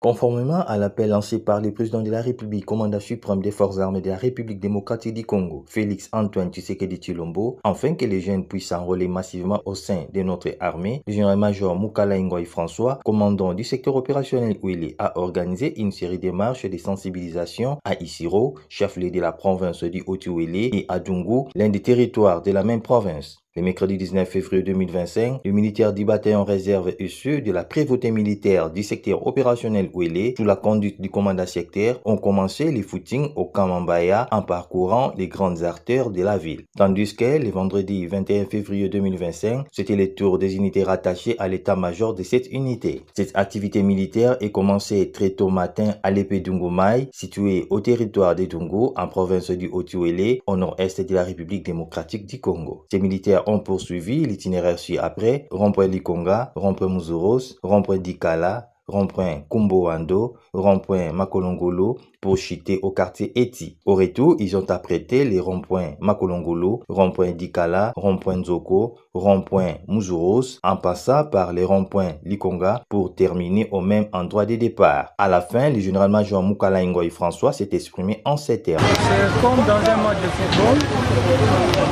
Conformément à l'appel lancé par le président de la République, commandant suprême des forces armées de la République démocratique du Congo, Félix Antoine Tshisekedi Tshilombo, afin que les jeunes puissent s'enrôler massivement au sein de notre armée, le général-major Mukala Ngoy François, commandant du secteur opérationnel Ouélé, a organisé une série de marches de sensibilisation à Isiro, chef-lieu de la province du Haut-Ouélé, et à Dungu, l'un des territoires de la même province. Le mercredi 19 février 2025, les militaires du bataillon réserve et ceux de la prévôté militaire du secteur opérationnel Ouélé, sous la conduite du commandant sectaire, ont commencé les footings au Kamambaya en parcourant les grandes artères de la ville. Tandis que le vendredi 21 février 2025, c'était le tour des unités rattachées à l'état-major de cette unité. Cette activité militaire est commencée très tôt matin à l'épée d'Ungumai, située au territoire de Dungu, en province du Haut-Ouélé, au nord-est de la République démocratique du Congo. Ces militaires ont poursuivi l'itinéraire ci-après, rond-point Likonga, rond-point Mouzuros, rond-point Dikala, rond-point Kumboando, rond-point Makolongolo, pour chuter au quartier Eti. Au retour, ils ont apprêté les ronds-points Makolongolo, rond-point Dikala, rond-point Nzoko, rond-point Mouzuros, en passant par les ronds-points Likonga pour terminer au même endroit de départ. À la fin, le général-major Mukala Ngoy François s'est exprimé en ces termes. C'est comme dans un match de football,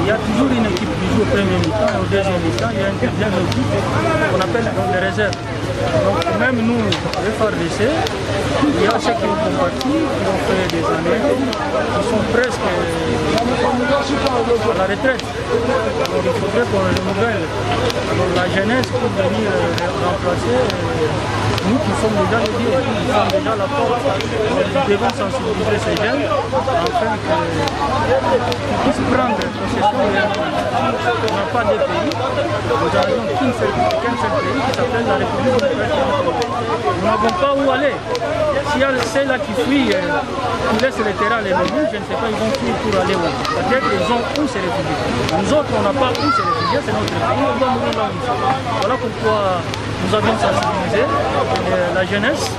il y a toujours une équipe qui joue au premier mi-temps et au deuxième mi-temps, il y a une deuxième équipe qu'on appelle les réserves. Donc même nous, les FARDC, il y a ceux qui ont combattu, qui ont fait des années, qui sont presque à la retraite. Alors il faudrait qu'on renouvelle. Alors la jeunesse pour venir remplacer, nous qui sommes déjà les vieux, qui sommes déjà la porte, nous devons sensibiliser ces jeunes afin qu'ils puissent prendre possession de leur pays. On n'a pas de pays, nous n'avons qu'un seul pays qui s'appelle la République démocratique. Nous n'avons pas où aller. S'il y a ceux-là qui fuient, qui laissent le terrain les menus, je ne sais pas, ils vont fuir pour aller où. Peut-être qu'ils ont où se réfugier. Nous autres, on n'a pas où se réfugier, c'est notre pays, on doit mourir là où nous sommes. Voilà pourquoi nous avions sensibilisé la jeunesse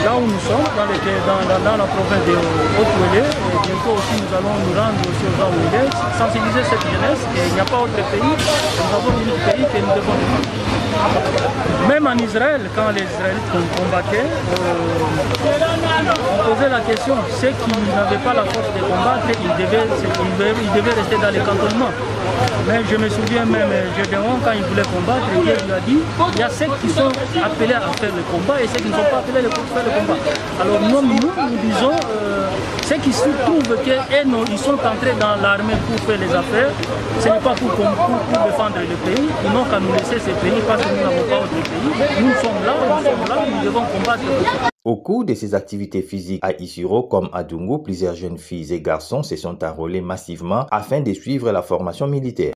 là où nous sommes, dans la province de Haut-Ouélé. Bientôt aussi nous allons nous rendre aussi aux Ouélé, sensibiliser cette jeunesse qu'il n'y a pas autre pays, nous avons un pays que nous devons défendre. Même en Israël, quand les Israélites combattaient, on posait la question, ceux qui n'avaient pas la force de combattre, ils devaient rester dans les cantonnements. Mais je me souviens même, Gédéon, quand il voulait combattre, Dieu lui a dit, il y a ceux qui sont appelés à faire le combat et ceux qui ne sont pas appelés à faire le combat. Alors nous disons, ceux qui se trouvent qu'ils sont entrés dans l'armée pour faire les affaires, ce n'est pas pour défendre le pays, ils n'ont qu'à nous laisser ce pays parce que nous n'avons pas autre pays. Nous sommes là, nous devons combattre. Au cours de ces activités physiques à Isiro comme à Dungu, plusieurs jeunes filles et garçons se sont enrôlés massivement afin de suivre la formation militaire.